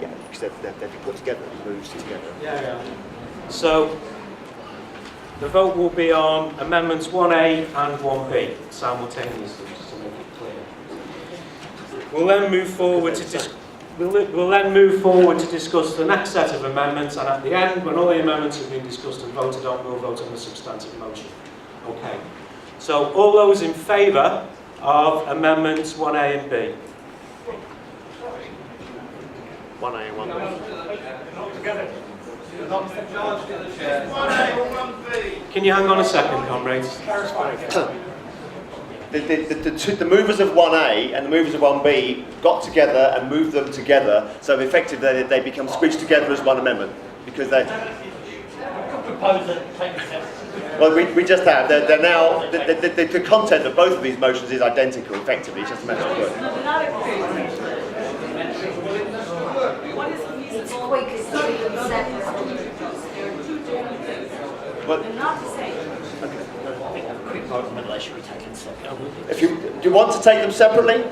Yeah, because they've been put together, moved together. Yeah. So the vote will be on amendments 1A and 1B simultaneously, just to make it clear. We'll then move forward to discuss the next set of amendments, and at the end, when all the amendments have been discussed and voted on, we'll vote on the substantive motion. Okay. So all those in favour of amendments 1A and B? 1A and 1B. Can you hang on a second, comrades? The movers of 1A and the movers of 1B got together and moved them together, so effectively they become squished together as one amendment, because they... Well, we just have. They're now... The content of both of these motions is identical, effectively. It's just a matter of work. What is the reason quickest to be separate? Well, They're not the same. Quick argument, they should be taken separately. do you want to take them separately?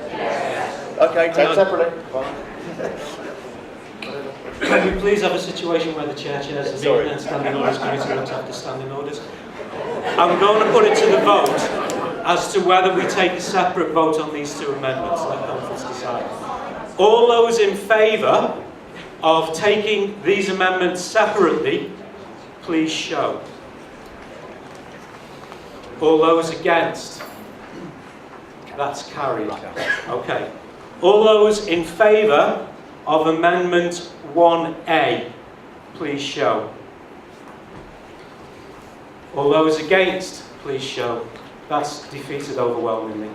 Okay, take them separately. Can we please have a situation where the chair chairs the meeting and standing orders committee looks after standing orders? I'm going to put it to the vote as to whether we take a separate vote on these two amendments. Let conference decide. All those in favour of taking these amendments separately, please show. All those against? That's carried. Okay. All those in favour of amendment 1A, please show. All those against, please show. That's defeated overwhelmingly.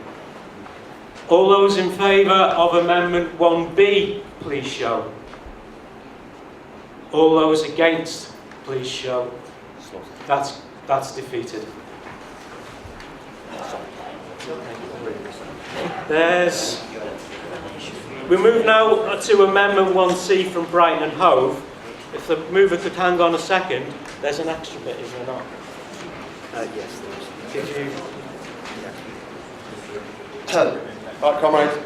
All those in favour of amendment 1B, please show. All those against, please show. That's defeated. We move now to Amendment 1C from Brighton and Hove. If the mover could hang on a second, there's an extra bit, is there not? Yes, there is. Did you? Right, comrades.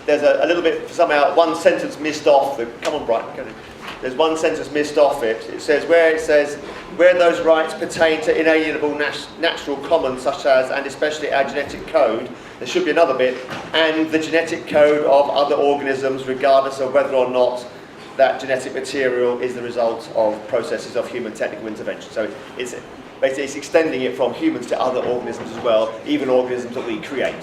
There's a little bit, somehow, one sentence missed off. Come on, Brighton. There's one sentence missed off it. It says, where those rights pertain to inalienable natural commons, such as, and especially our genetic code, there should be another bit, and the genetic code of other organisms, regardless of whether or not that genetic material is the result of processes of human technical intervention. So it's basically extending it from humans to other organisms as well, even organisms that we create.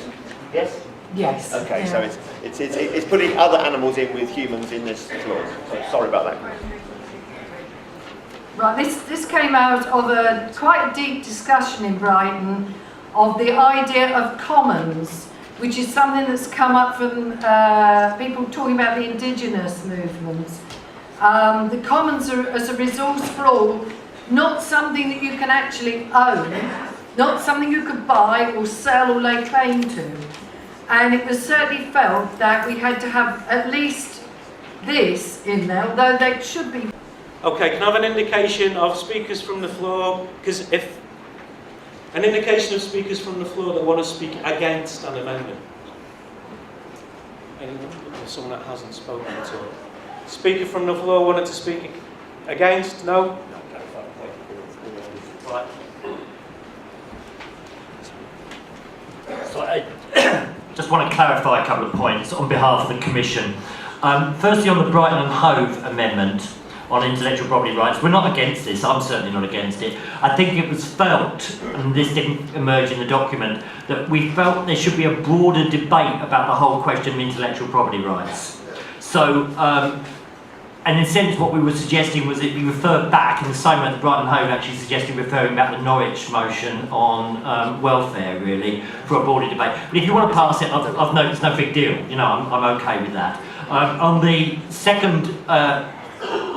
Yes? Yes. Okay, yeah. so it's putting other animals in with humans in this clause. So sorry about that. Right, this came out of a quite deep discussion in Brighton of the idea of commons, which is something that's come up from people talking about the indigenous movements. The commons are as a resource for all, not something that you can actually own, not something you could buy or sell or lay claim to. And it was certainly felt that we had to have at least this in there, although they should be. Okay, can I have an indication of speakers from the floor? Because if an indication of speakers from the floor that want to speak against an amendment. Anyone? Or someone that hasn't spoken at all. Speaker from the floor wanted to speak against? No? Right. So I just want to clarify a couple of points on behalf of the Commission. Firstly, on the Brighton and Hove amendment on intellectual property rights, we're not against this. I'm certainly not against it. I think it was felt, and this didn't emerge in the document, that we felt there should be a broader debate about the whole question of intellectual property rights. So, and in a sense what we were suggesting was that you refer back in the same way that Brighton and Hove actually suggested referring back the Norwich motion on welfare, really, for a broader debate. But if you want to pass it, I've noticed it's no big deal. You know, I'm okay with that. On the second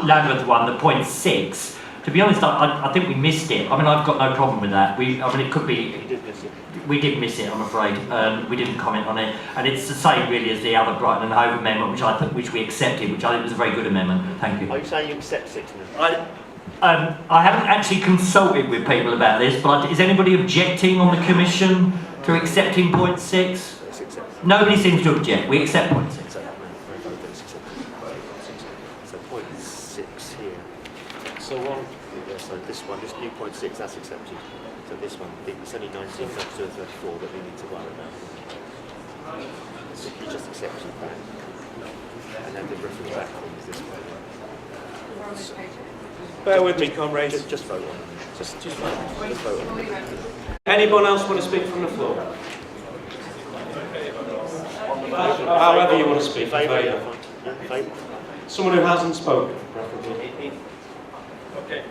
Lambeth one, the point 6, to be honest, I think we missed it. I mean, I've got no problem with that. I mean, it could be... We did miss it, I'm afraid. We didn't comment on it, and it's the same really as the other Brighton and Hove amendment, which we accepted, which I think was a very good amendment. Thank you. Are you saying you accept 6 now? I haven't actually consulted with people about this, but is anybody objecting on the Commission to accepting point 6? Nobody seems to object. We accept point 6. that's accepted. So point 6 here. So one. Yeah, so this one, this new point 6, that's accepted. So this one, it's only 19, 32 and 34 that we need to worry about. So you just accepted that. And then the reference back thing is this one. Bear with me, comrades. Just vote on it. Just vote on it. Anyone else want to speak from the floor? However you want to speak. Favour? Yeah, fine. Yeah, favour? Someone who hasn't spoken, preferably. Okay.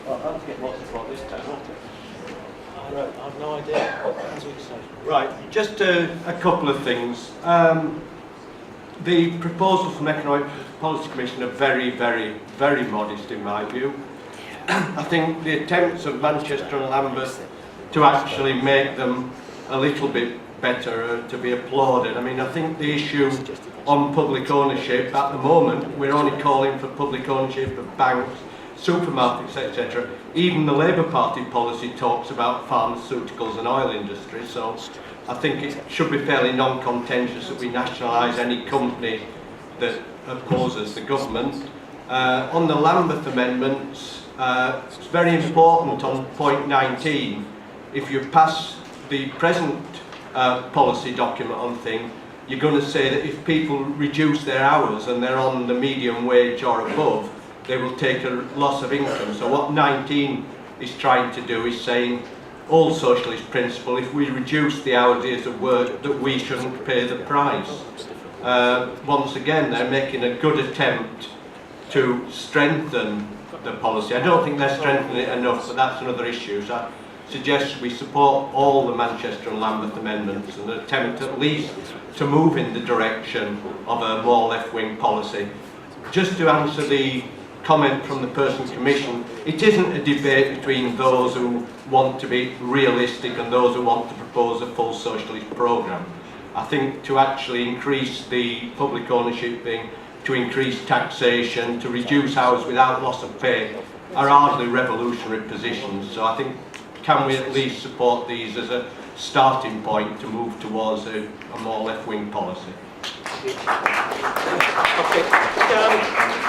Well, I have to get lots of this time. I have no idea. Right, just a couple of things. The proposals from the Economic Policy Commission are very, very, very modest in my view. I think the attempts of Manchester and Lambeth to actually make them a little bit better are to be applauded. I mean, I think the issue on public ownership at the moment, we're only calling for public ownership of banks, supermarkets, etc. Even the Labour Party policy talks about pharmaceuticals and oil industry, so I think it should be fairly non-contentious that we nationalise any company that opposes the government. On the Lambeth amendments, it's very important on point 19, if you pass the present policy document on thing, you're going to say that if people reduce their hours and they're on the medium wage or above, they will take a loss of income. So what 19 is trying to do is saying, all socialist principle, if we reduce the hours of work, that we shouldn't pay the price. Once again, they're making a good attempt to strengthen the policy. I don't think they're strengthening it enough, but that's another issue. So I suggest we support all the Manchester and Lambeth amendments and attempt at least to move in the direction of a more left-wing policy. Just to answer the comment from the Person Commission, it isn't a debate between those who want to be realistic and those who want to propose a full socialist programme. I think to actually increase the public ownership thing, to increase taxation, to reduce hours without loss of pay are hardly revolutionary positions. So I think, can we at least support these as a starting point to move towards a more left-wing policy? Okay.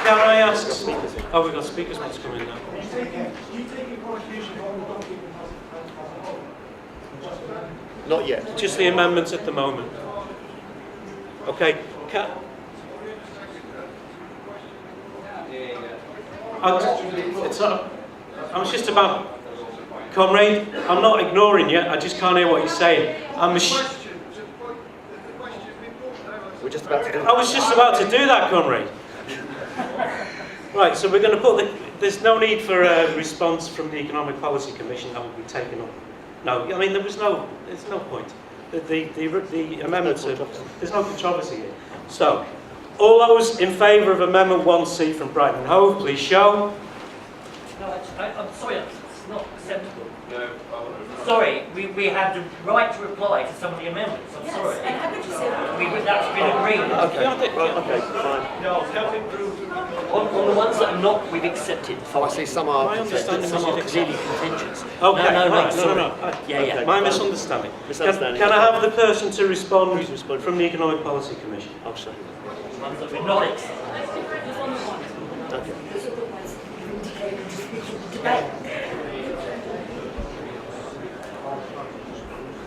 Can I ask? Oh, we've got speakers wants to come in now. Not yet. Just the amendments at the moment. Okay. It's not. I was just about, comrade. I'm not ignoring you. I just can't hear what you're saying. We're just about to do it. I was just about to do that, comrade. Right, so we're going to put there's no need for a response from the Economic Policy Commission that will be taken up. No, I mean there's no point. The amendments there's no controversy here. So, all those in favour of Amendment 1C from Brighton and Hove, please show. No, I'm sorry, it's not acceptable. No, sorry, we have the right to reply to some of the amendments. I'm sorry. And how could you say that? That's been agreed. Okay, fine. No, helping prove. On the ones that are not, we've accepted. Oh, I see some are. My understanding Some was are you'd clearly accept. contentious. Okay, no, right, sorry. no. Yeah. My misunderstanding. Misunderstanding. Can I have the person to respond Who's responding? from the Economic Policy Commission? I'll show you. Ones that we're not accepting. Okay.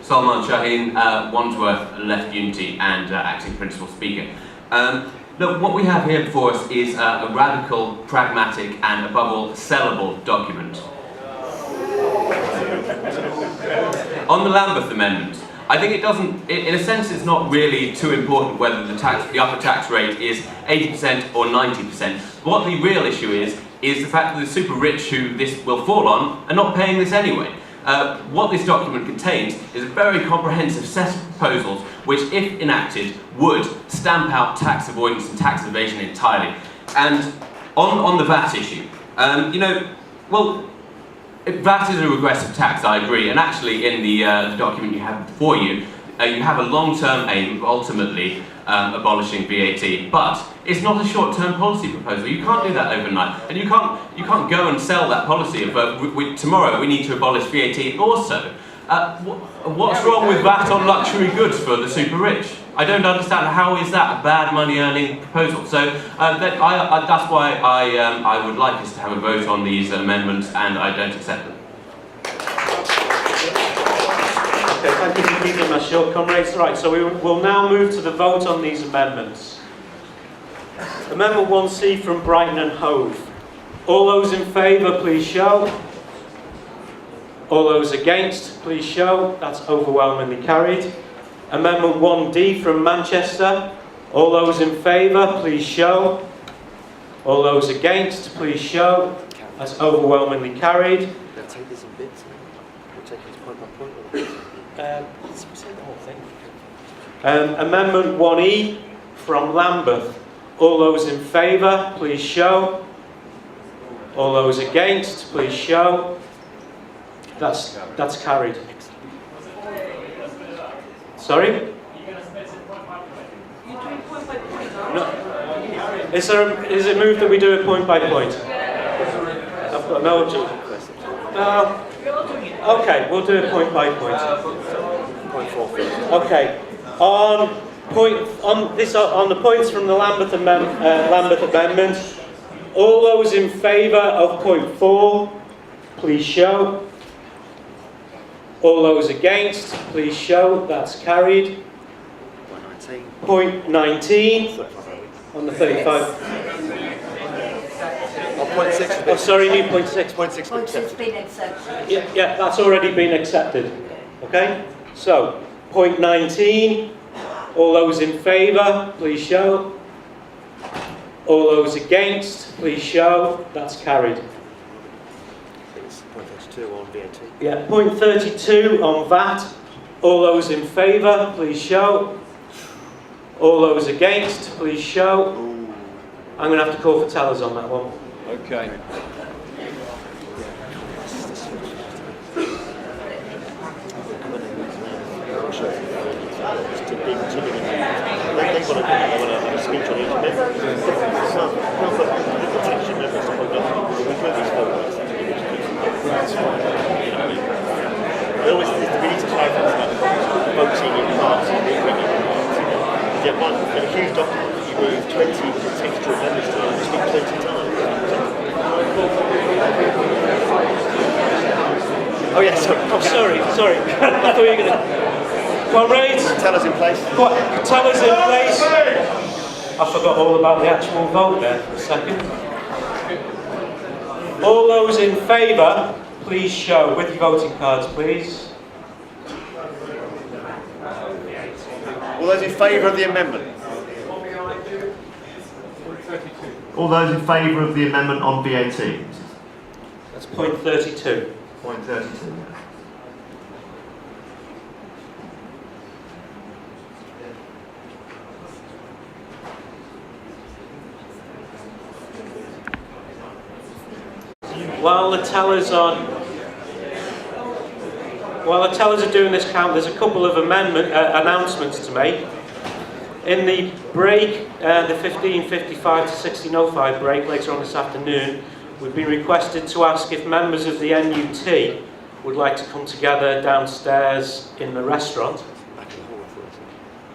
Salman Shaheen, Wandsworth, Left Unity and Acting Principal Speaker. Look, what we have here before us is a radical, pragmatic and above all, sellable document. On the Lambeth Amendment, I think it doesn't, in a sense it's not really too important whether the upper tax rate is 80% or 90%. What the real issue is the fact that the super rich who this will fall on are not paying this anyway. What this document contains is a very comprehensive set of proposals which, if enacted, would stamp out tax avoidance and tax evasion entirely. And on the VAT issue, VAT is a regressive tax, I agree, and actually in the document you have before you, you have a long-term aim of ultimately abolishing VAT, but it's not a short-term policy proposal. You can't do that overnight, and you can't go and sell that policy of tomorrow we need to abolish VAT. Also, What's wrong with VAT on luxury goods for the super rich? I don't understand how is that a bad money earning proposal. So that's why I would like us to have a vote on these amendments, and I don't accept them. Okay, thank you for keeping us short, comrades. Right, so we will now move to the vote on these amendments. Amendment 1C from Brighton and Hove. All those in favour, please show. All those against, please show. That's overwhelmingly carried. Amendment 1D from Manchester. All those in favour, please show. All those against, please show. That's overwhelmingly carried. They'll take this in bits. We'll take it point by point. Let's say the whole thing. Amendment 1E from Lambeth. All those in favour, please show. All those against, please show. That's carried. Sorry? You're doing point by point, aren't No. Is it moved that we do it point by point? I've got no objection. Okay, we'll do it point by point. Point 4 first. Okay. On the points from the Lambeth Amendment, all those in favour of point 4, please show. All those against, please show. That's carried. Point 19 on the 35. Oh, point 6. Oh, sorry, new point 6. Point 6. Point has been accepted. Yeah, that's already been accepted. Okay? So, point 19. All those in favour, please show. All those against, please show. That's carried. Point 32 on VAT. Yeah, point 32 on VAT. All those in favour, please show. All those against, please show. I'm going to have to call for tellers on that one. Okay. There always is the need to clarify about voting in parts of the equipment. You have a huge document that you move 20 textual amendments to, and speak 20 times. Oh yeah, sorry. Oh, sorry. I thought you were going to... Comrades, Tellers in place. tellers in place. I forgot all about the actual vote there for a second. All those in favour, please show with your voting cards, please. All those in favour of the amendment? All those in favour of the amendment on VAT? That's point 32. Point 32. While the tellers are doing this count, there's a couple of announcements to make. In the break, the 15:55 to 16:05 break later on this afternoon, we've been requested to ask if members of the NUT would like to come together downstairs in the restaurant.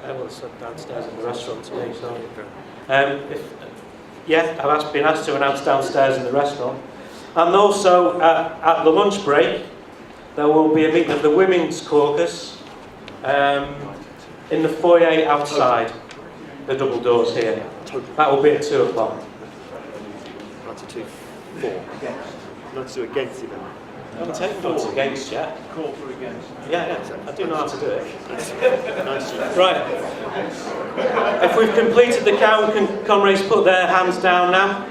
Well, it's downstairs in the restaurant to me, so. I've been asked to announce downstairs in the restaurant. And also, at the lunch break, there will be a meeting of the Women's Caucus in the foyer outside the double doors here. That will be at 2 o'clock. 92 for. 92 against the amendment. I haven't taken votes against yet. Call for against. Yeah, I do know how to do it. Nice. Right. If we've completed the count, can comrades put their hands down now?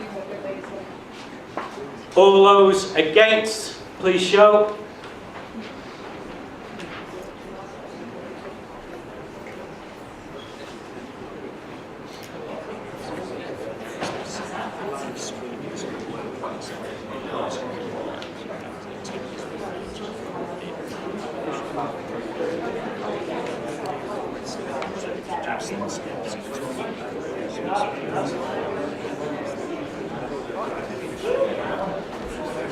All those against, please show.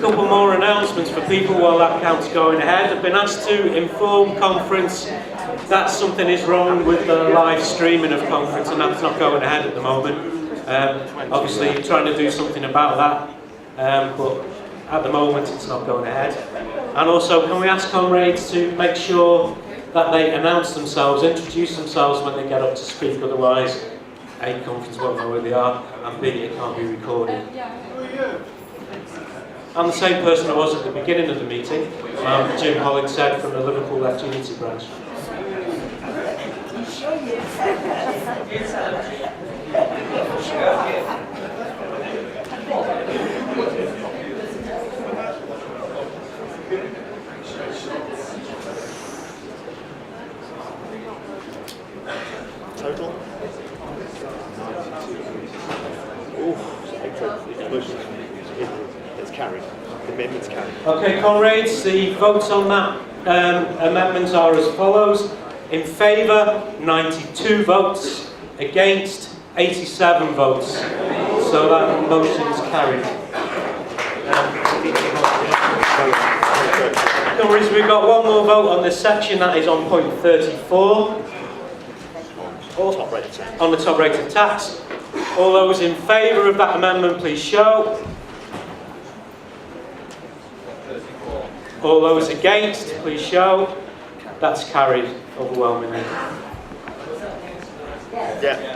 couple more announcements for people while that count's going ahead. I've been asked to inform conference that something is wrong with the live streaming of conference, and that's not going ahead at the moment. Obviously trying to do something about that, but at the moment it's not going ahead. And also, can we ask comrades to make sure that they announce themselves, introduce themselves when they get up to speak, otherwise A, conference won't know where they are, and B, it can't be recorded. I'm the same person I was at the beginning of the meeting. Jim Hollingshead from the Liverpool Left Unity branch. Total? It's carried. The amendment's carried. Okay, comrades, the votes on that amendments are as follows. In favour, 92 votes. Against, 87 votes. So that motion is carried. Comrades, we've got one more vote on this section, that is on point 34. On the top rate of tax. All those in favour of that amendment, please show. All those against, please show. That's carried overwhelmingly. Yeah.